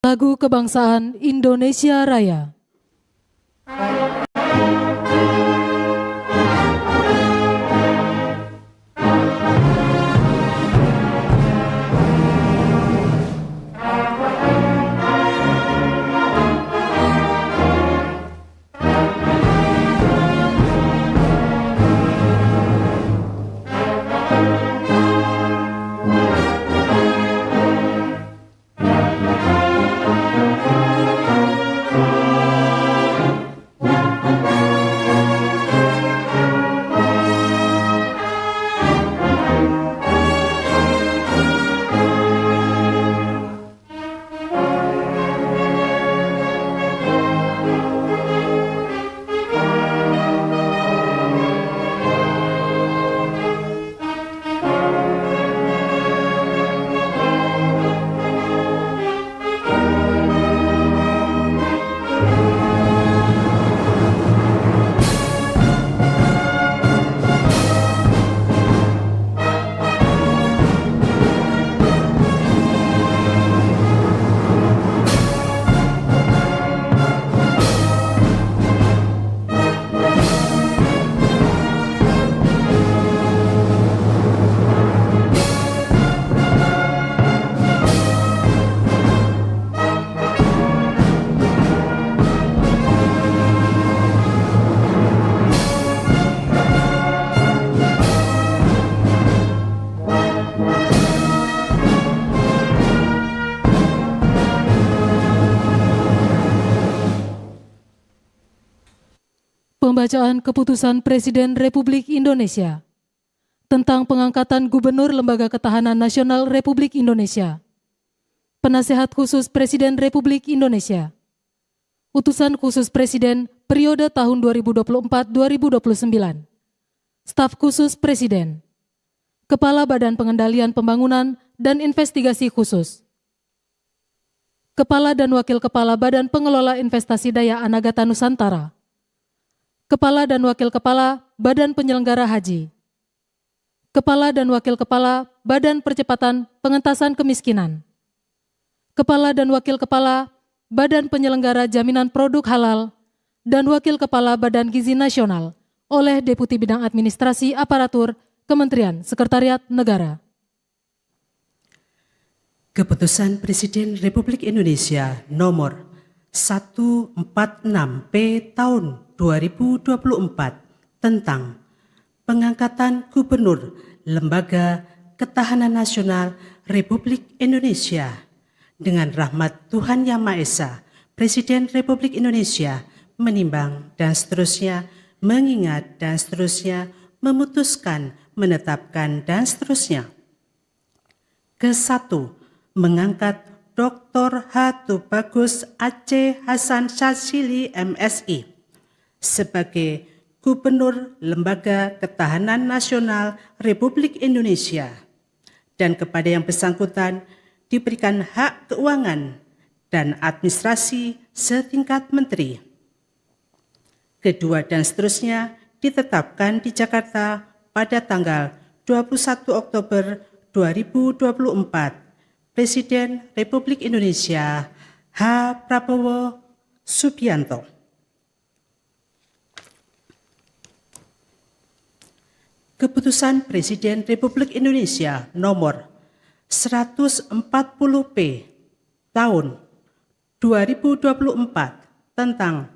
Lagu Kebangsaan Indonesia Raya. Pembacaan Keputusan Presiden Republik Indonesia tentang pengangkatan Gubernur Lembaga Ketahanan Nasional Republik Indonesia. Penasehat Khusus Presiden Republik Indonesia. Utusan Khusus Presiden periode tahun 2024-2029. Staf Khusus Presiden. Kepala Badan Pengendalian Pembangunan dan Investigasi Khusus. Kepala dan Wakil Kepala Badan Pengelola Investasi Daya Anagata Nusantara. Kepala dan Wakil Kepala Badan Penyelenggara Haji. Kepala dan Wakil Kepala Badan Percepatan Pengentasan Kemiskinan. Kepala dan Wakil Kepala Badan Penyelenggara Jaminan Produk Halal dan Wakil Kepala Badan Gizi Nasional oleh Deputi Bidang Administrasi Aparatur Kementerian Sekretariat Negara. Keputusan Presiden Republik Indonesia nomor 146P tahun 2024 tentang pengangkatan Gubernur Lembaga Ketahanan Nasional Republik Indonesia. Dengan rahmat Tuhan Yang Maha Esa, Presiden Republik Indonesia menimbang dan seterusnya, mengingat dan seterusnya, memutuskan, menetapkan dan seterusnya. Ke-1, mengangkat Dr. H. Tubagus Aceh Hasan Syadzili MSI sebagai Gubernur Lembaga Ketahanan Nasional Republik Indonesia dan kepada yang bersangkutan diberikan hak keuangan dan administrasi setingkat menteri. Kedua dan seterusnya ditetapkan di Jakarta pada tanggal 21 Oktober 2024. Presiden Republik Indonesia H. Prabowo Subianto. Keputusan Presiden Republik Indonesia nomor 140P tahun 2024 tentang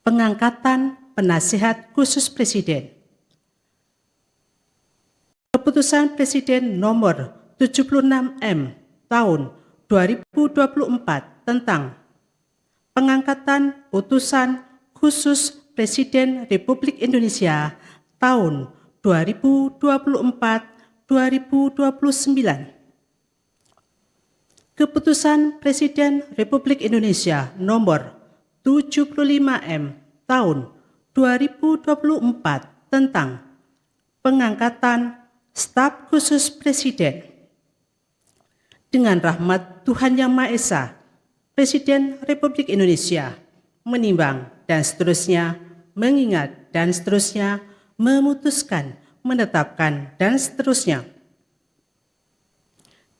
pengangkatan Penasehat Khusus Presiden. Keputusan Presiden nomor 76M tahun 2024 tentang pengangkatan Utusan Khusus Presiden Republik Indonesia tahun 2024-2029. Keputusan Presiden Republik Indonesia nomor 75M tahun 2024 tentang pengangkatan Staf Khusus Presiden. Dengan rahmat Tuhan Yang Maha Esa, Presiden Republik Indonesia menimbang dan seterusnya, mengingat dan seterusnya, memutuskan, menetapkan dan seterusnya.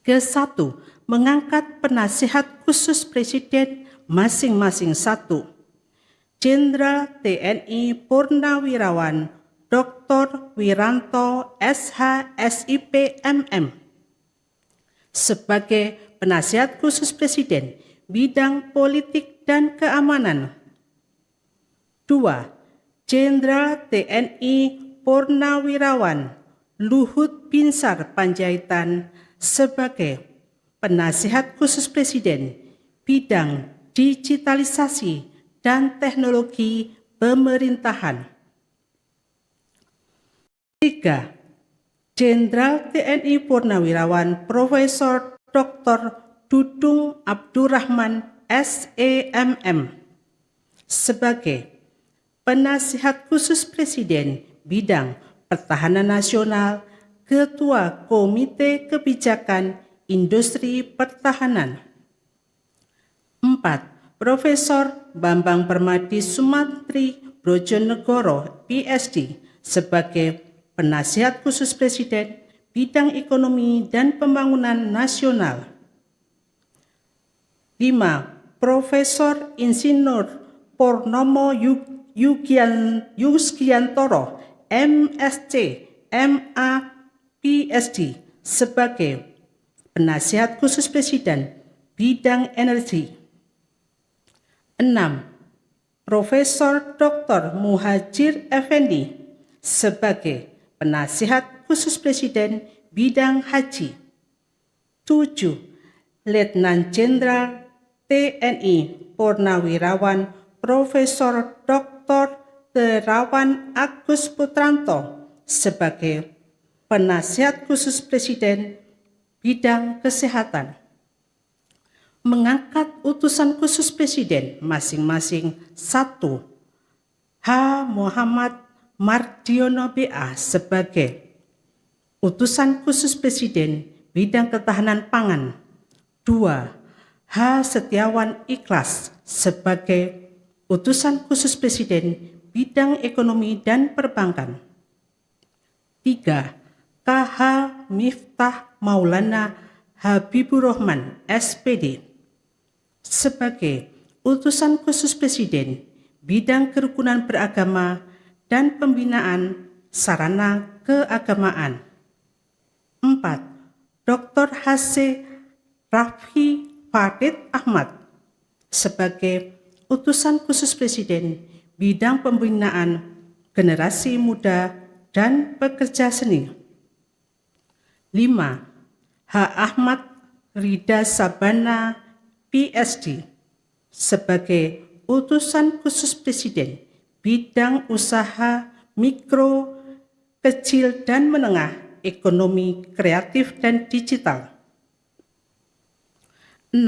Ke-1, mengangkat penasihat khusus Presiden masing-masing satu. Jenderal TNI Purnawirawan Dr. Wiranto SH SIP MM sebagai penasihat khusus Presiden bidang politik dan keamanan. 2. Jenderal TNI Purnawirawan Luhut Binsar Panjaitan sebagai penasihat khusus Presiden bidang digitalisasi dan teknologi pemerintahan. 3. Jenderal TNI Purnawirawan Profesor Dr. Dudung Abdurrahman SEMM sebagai penasihat khusus Presiden bidang pertahanan nasional, Ketua Komite Kebijakan Industri Pertahanan. 4. Profesor Bambang Permadi Sumantri Brojonegoro PSD sebagai penasihat khusus Presiden bidang ekonomi dan pembangunan nasional. 5. Profesor Insinyur Purnomo Yuskiantoro MSc MA PSD sebagai penasihat khusus Presiden bidang energi. 6. Profesor Dr. Muhajir Effendi sebagai penasihat khusus Presiden bidang haji. 7. Letnan Jenderal TNI Purnawirawan Profesor Dr. Terawan Agus Putranto sebagai penasihat khusus Presiden bidang kesehatan. Mengangkat utusan khusus Presiden masing-masing 1. H. Muhammad Mardiono BA sebagai utusan khusus Presiden bidang ketahanan pangan. 2. H. Setiawan Ikhlas sebagai utusan khusus Presiden bidang ekonomi dan perbankan. 3. KH Miftah Maulana Habibur Rahman SPD sebagai utusan khusus Presiden bidang kerukunan beragama dan pembinaan sarana keagamaan. 4. Dr. H.C. Raffi Fadid Ahmad sebagai utusan khusus Presiden bidang pembinaan generasi muda dan pekerja seni. 5. H. Ahmad Rida Sabana PSD sebagai utusan khusus Presiden bidang usaha mikro, kecil dan menengah, ekonomi kreatif dan digital. 6.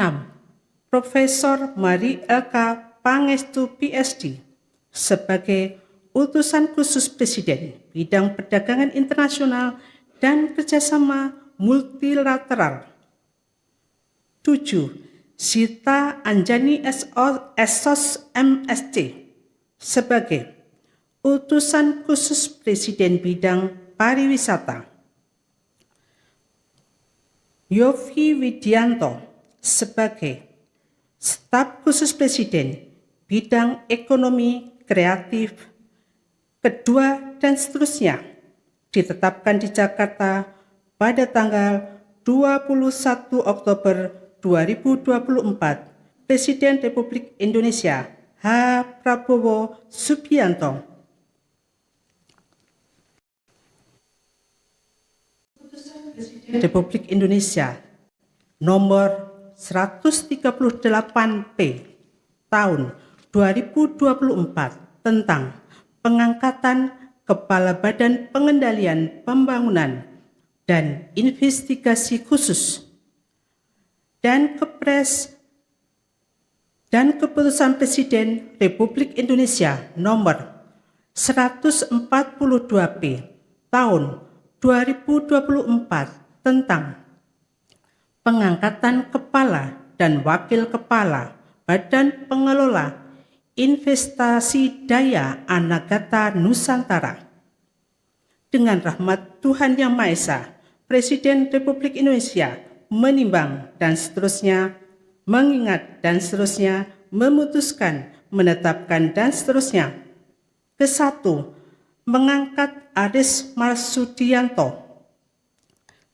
Profesor Mari LK Pangestu PSD sebagai utusan khusus Presiden bidang perdagangan internasional dan kerjasama multilateral. 7. Sita Anjani SOS MSc sebagai utusan khusus Presiden bidang pariwisata. Yofi Widianto sebagai staf khusus Presiden bidang ekonomi kreatif, kedua dan seterusnya ditetapkan di Jakarta pada tanggal 21 Oktober 2024, Presiden Republik Indonesia H. Prabowo Subianto. Presiden Republik Indonesia nomor 138P tahun 2024 tentang pengangkatan Kepala Badan Pengendalian Pembangunan dan Investigasi Khusus dan Kepres dan Keputusan Presiden Republik Indonesia nomor 142P tahun 2024 tentang pengangkatan Kepala dan Wakil Kepala Badan Pengelola Investasi Daya Anagata Nusantara. Dengan rahmat Tuhan Yang Maha Esa, Presiden Republik Indonesia menimbang, dan seterusnya, mengingat, dan seterusnya, memutuskan, menetapkan, dan seterusnya. Kesatu, mengangkat Aris Marsudianto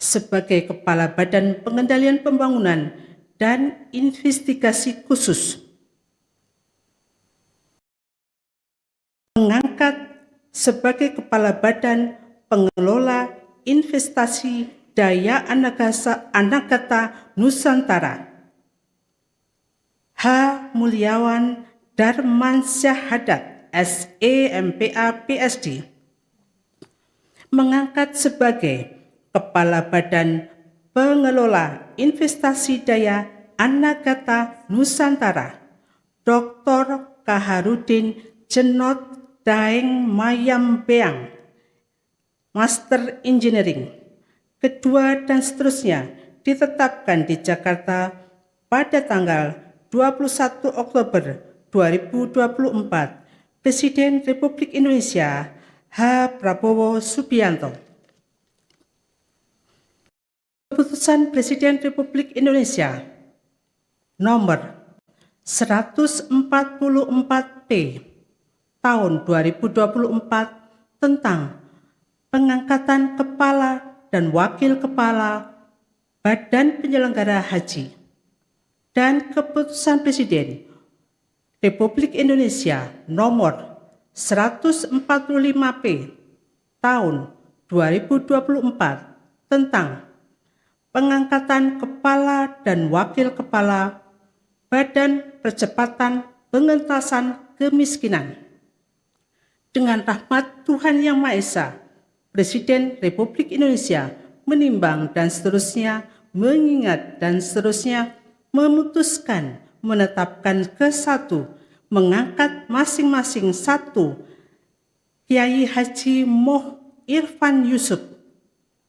sebagai Kepala Badan Pengendalian Pembangunan dan Investigasi Khusus. Mengangkat sebagai Kepala Badan Pengelola Investasi Daya Anagata Nusantara H. Mulyawan Darmansyahadat, SEMPA PSD. Mengangkat sebagai Kepala Badan Pengelola Investasi Daya Anagata Nusantara Dr. Kaharudin Cenot Daeng Mayambeang, Master Engineering. Kedua dan seterusnya ditetapkan di Jakarta pada tanggal 21 Oktober 2024. Presiden Republik Indonesia H. Prabowo Subianto. Keputusan Presiden Republik Indonesia nomor 144P tahun 2024 tentang pengangkatan kepala dan wakil kepala Badan Penyelenggara Haji, dan Keputusan Presiden Republik Indonesia nomor 145P tahun 2024 tentang pengangkatan kepala dan wakil kepala Badan Percepatan Pengentasan Kemiskinan. Dengan rahmat Tuhan Yang Maha Esa, Presiden Republik Indonesia menimbang dan seterusnya, mengingat dan seterusnya, memutuskan, menetapkan kesatu, mengangkat masing-masing satu Kiai Haji Moh Irfan Yusuf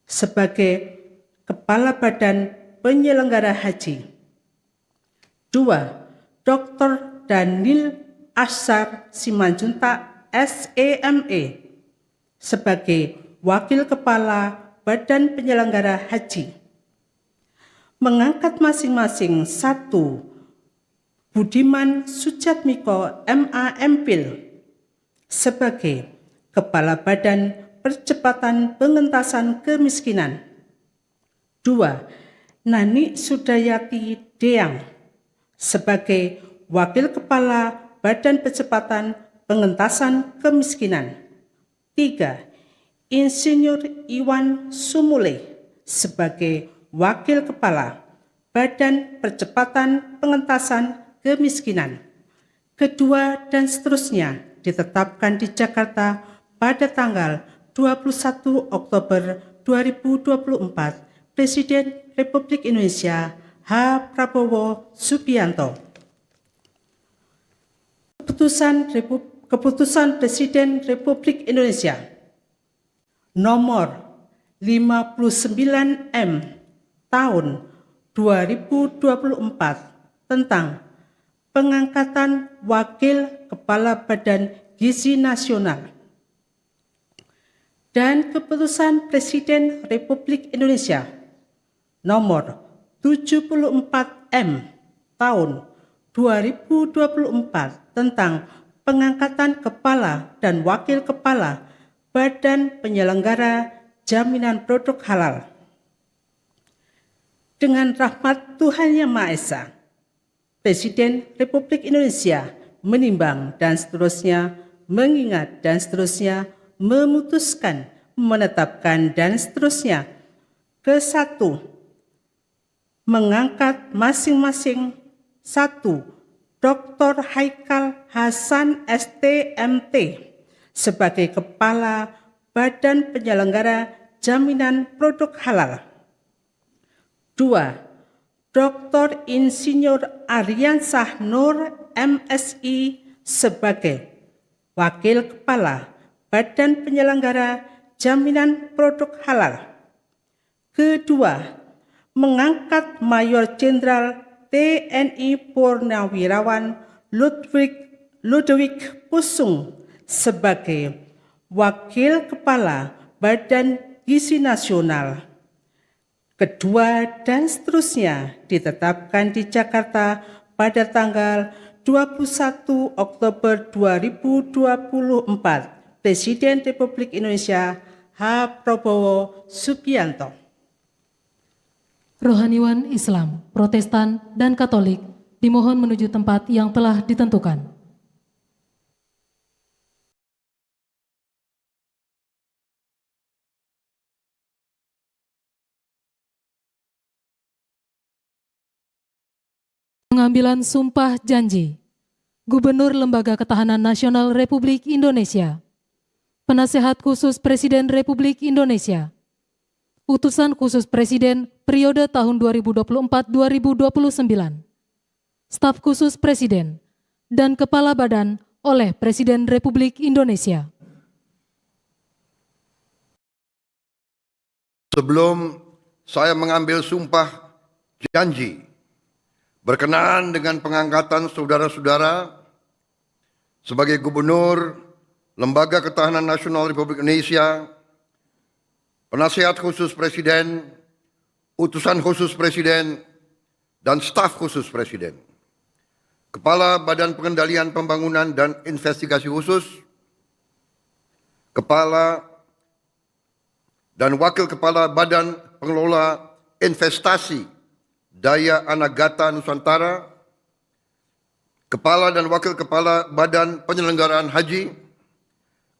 sebagai Kepala Badan Penyelenggara Haji. 2. Dr. Daniel Ashar Simanjuntak, SEME, sebagai Wakil Kepala Badan Penyelenggara Haji. Mengangkat masing-masing satu Budiman Sujatmiko, MA MPhil, sebagai Kepala Badan Percepatan Pengentasan Kemiskinan. 2. Nani Sudayati Deang sebagai Wakil Kepala Badan Percepatan Pengentasan Kemiskinan. 3. Insinyur Iwan Sumule sebagai Wakil Kepala Badan Percepatan Pengentasan Kemiskinan. Kedua dan seterusnya ditetapkan di Jakarta pada tanggal 21 Oktober 2024. Presiden Republik Indonesia H. Prabowo Subianto. Keputusan Presiden Republik Indonesia nomor 59M tahun 2024 tentang pengangkatan Wakil Kepala Badan Gizi Nasional, dan Keputusan Presiden Republik Indonesia nomor 74M tahun 2024 tentang pengangkatan kepala dan wakil kepala Badan Penyelenggara Jaminan Produk Halal. Dengan rahmat Tuhan Yang Maha Esa, Presiden Republik Indonesia menimbang dan seterusnya, mengingat dan seterusnya, memutuskan, menetapkan dan seterusnya. Kesatu, mengangkat masing-masing satu Dr. Haikal Hasan STMT sebagai Kepala Badan Penyelenggara Jaminan Produk Halal. 2. Dr. Insinyur Aryansah Nur MSI sebagai Wakil Kepala Badan Penyelenggara Jaminan Produk Halal. Kedua, mengangkat Mayor Jenderal TNI Purnawirawan Ludwig Pusung sebagai Wakil Kepala Badan Gizi Nasional. kedua, dan seterusnya ditetapkan di Jakarta pada tanggal 21 Oktober 2024. Presiden Republik Indonesia H. Prabowo Subianto. Rohaniwan Islam, Protestan, dan Katolik dimohon menuju tempat yang telah ditentukan. Pengambilan sumpah janji Gubernur Lembaga Ketahanan Nasional Republik Indonesia, Penasehat Khusus Presiden Republik Indonesia, Utusan Khusus Presiden periode tahun 2024-2029, Staf Khusus Presiden, dan Kepala Badan oleh Presiden Republik Indonesia. Sebelum saya mengambil sumpah janji berkenaan dengan pengangkatan saudara-saudara sebagai Gubernur Lembaga Ketahanan Nasional Republik Indonesia, Penasehat Khusus Presiden, Utusan Khusus Presiden, dan Staf Khusus Presiden, Kepala Badan Pengendalian Pembangunan dan Investigasi Khusus, Kepala dan Wakil Kepala Badan Pengelola Investasi Daya Anagata Nusantara, Kepala dan Wakil Kepala Badan Penyelenggaraan Haji,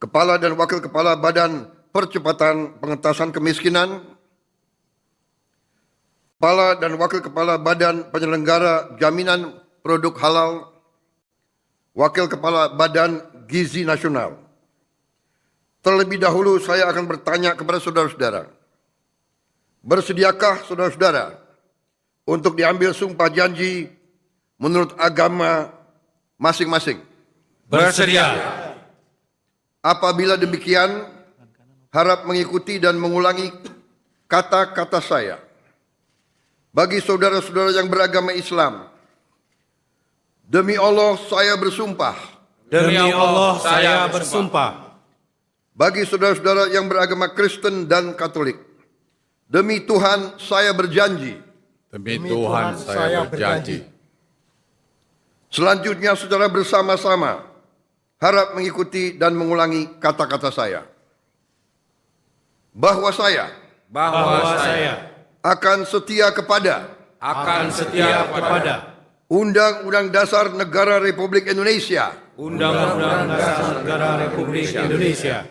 Kepala dan Wakil Kepala Badan Percepatan Pengentasan Kemiskinan, Kepala dan Wakil Kepala Badan Penyelenggara Jaminan Produk Halal, Wakil Kepala Badan Gizi Nasional. Terlebih dahulu saya akan bertanya kepada saudara-saudara, bersediakah saudara-saudara untuk diambil sumpah janji menurut agama masing-masing? Bersedia. Apabila demikian, harap mengikuti dan mengulangi kata-kata saya. Bagi saudara-saudara yang beragama Islam, demi Allah saya bersumpah. Demi Allah saya bersumpah. Bagi saudara-saudara yang beragama Kristen dan Katolik, demi Tuhan saya berjanji. Demi Tuhan saya berjanji. Selanjutnya saudara bersama-sama harap mengikuti dan mengulangi kata-kata saya. Bahwa saya akan setia kepada Undang-Undang Dasar Negara Republik Indonesia Undang-Undang Dasar Negara Republik Indonesia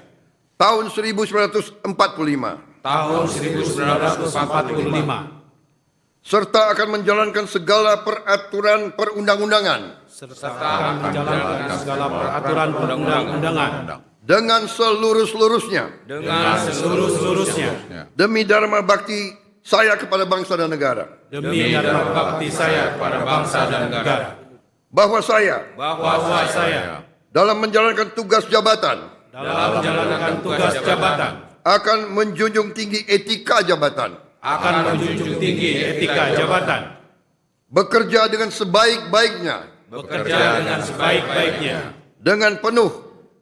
tahun 1945 tahun 1945 serta akan menjalankan segala peraturan perundang-undangan dengan seluruh-seluruhnya demi dharma bakti saya kepada bangsa dan negara. Bahwa saya dalam menjalankan tugas jabatan akan menjunjung tinggi etika jabatan, bekerja dengan sebaik-baiknya, dengan penuh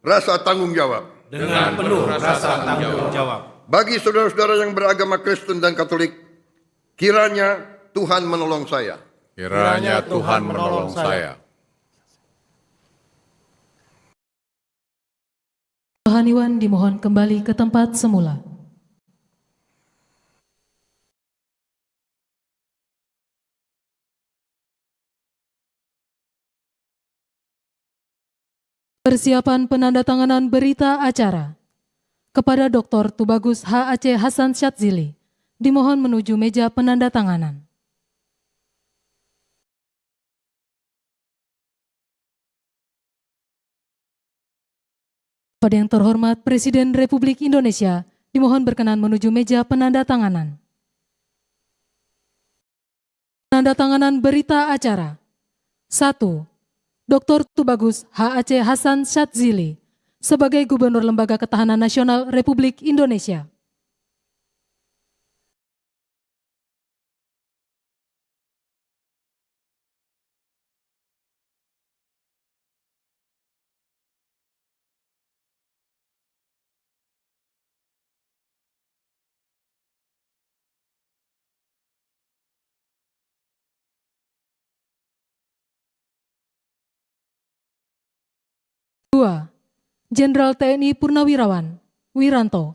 rasa tanggung jawab. Bagi saudara-saudara yang beragama Kristen dan Katolik, kiranya Tuhan menolong saya. Rohaniwan dimohon kembali ke tempat semula. Persiapan penandatanganan berita acara kepada Dr. Tubagus H. Aceh Hasan Syadzili dimohon menuju meja penandatanganan. Pada yang terhormat Presiden Republik Indonesia dimohon berkenan menuju meja penandatanganan. Penandatanganan berita acara 1. Dr. Tubagus H. Aceh Hasan Syadzili sebagai Gubernur Lembaga Ketahanan Nasional Republik Indonesia. Jenderal TNI Purnawirawan Wiranto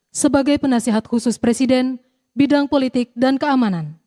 sebagai Penasihat Khusus Presiden Bidang Politik dan Keamanan.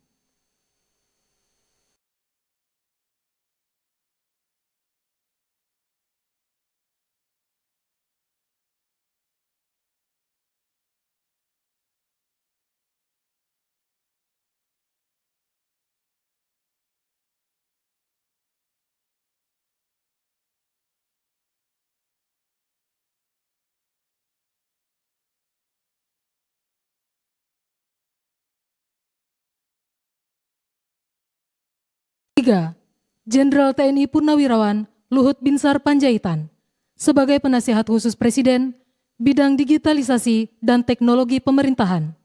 Tiga, Jenderal TNI Purnawirawan Luhut Binsar Panjaitan sebagai Penasihat Khusus Presiden Bidang Digitalisasi dan Teknologi Pemerintahan.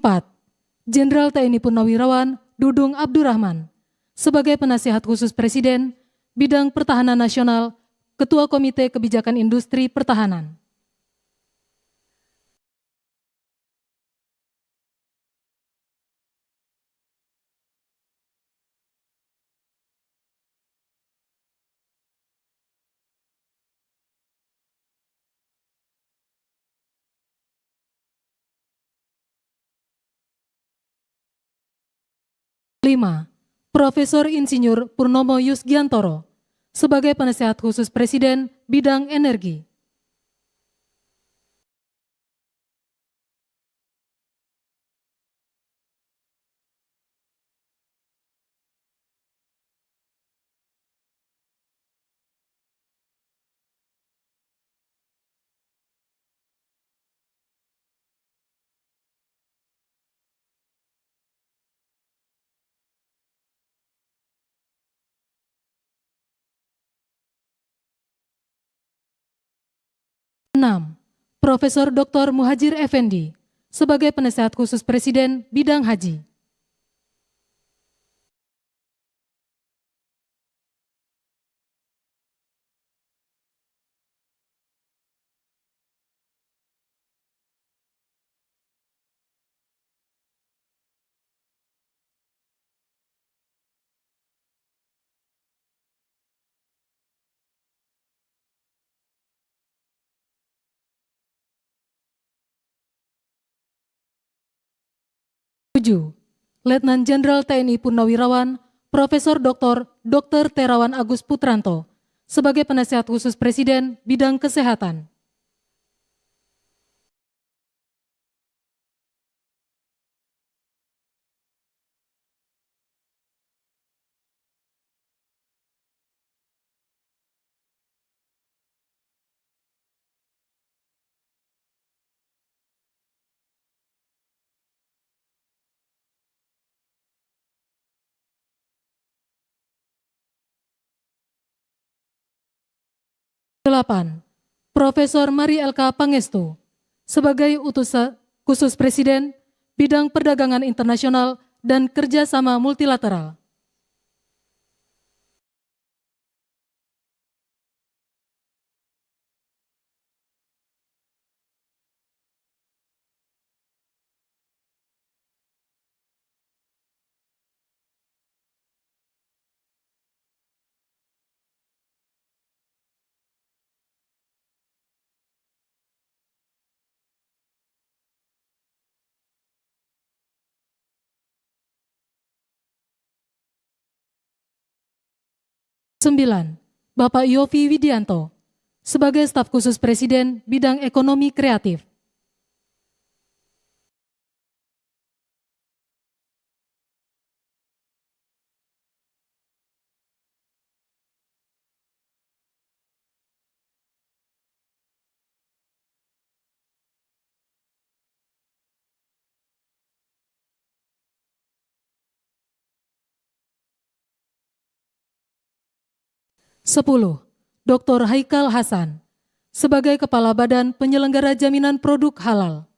4. Jenderal TNI Purnawirawan Dudung Abdurrahman sebagai Penasihat Khusus Presiden Bidang Pertahanan Nasional, Ketua Komite Kebijakan Industri Pertahanan. 5. Profesor Insinyur Purnomo Yusgiantoro sebagai Penasihat Khusus Presiden Bidang Energi. 6. Profesor Dr. Muhajir Effendi sebagai Penasihat Khusus Presiden Bidang Haji. 7. Letnan Jenderal TNI Purnawirawan Profesor Dr. Terawan Agus Putranto sebagai Penasihat Khusus Presiden Bidang Kesehatan. 8. Profesor Mari LK Pangestu sebagai Utusan Khusus Presiden Bidang Perdagangan Internasional dan Kerjasama Multilateral. 9. Bapak Yofi Widianto sebagai Staf Khusus Presiden Bidang Ekonomi Kreatif. 10. Dr. Haikal Hasan sebagai Kepala Badan Penyelenggara Jaminan Produk Halal.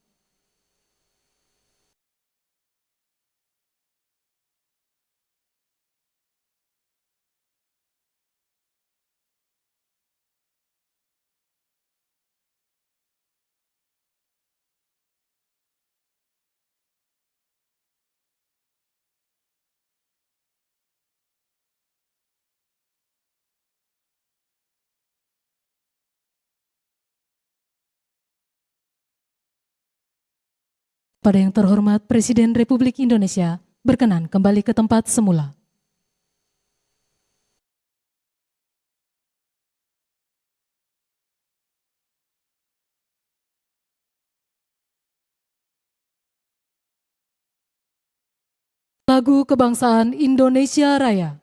Pada yang terhormat Presiden Republik Indonesia berkenan kembali ke tempat semula. Lagu Kebangsaan Indonesia Raya.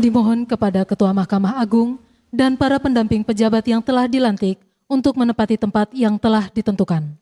Dimohon kepada Ketua Mahkamah Agung dan para pendamping pejabat yang telah dilantik untuk menepati tempat yang telah ditentukan.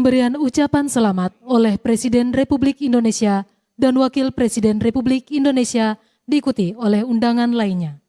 Pemberian ucapan selamat oleh Presiden Republik Indonesia dan Wakil Presiden Republik Indonesia diikuti oleh undangan lainnya.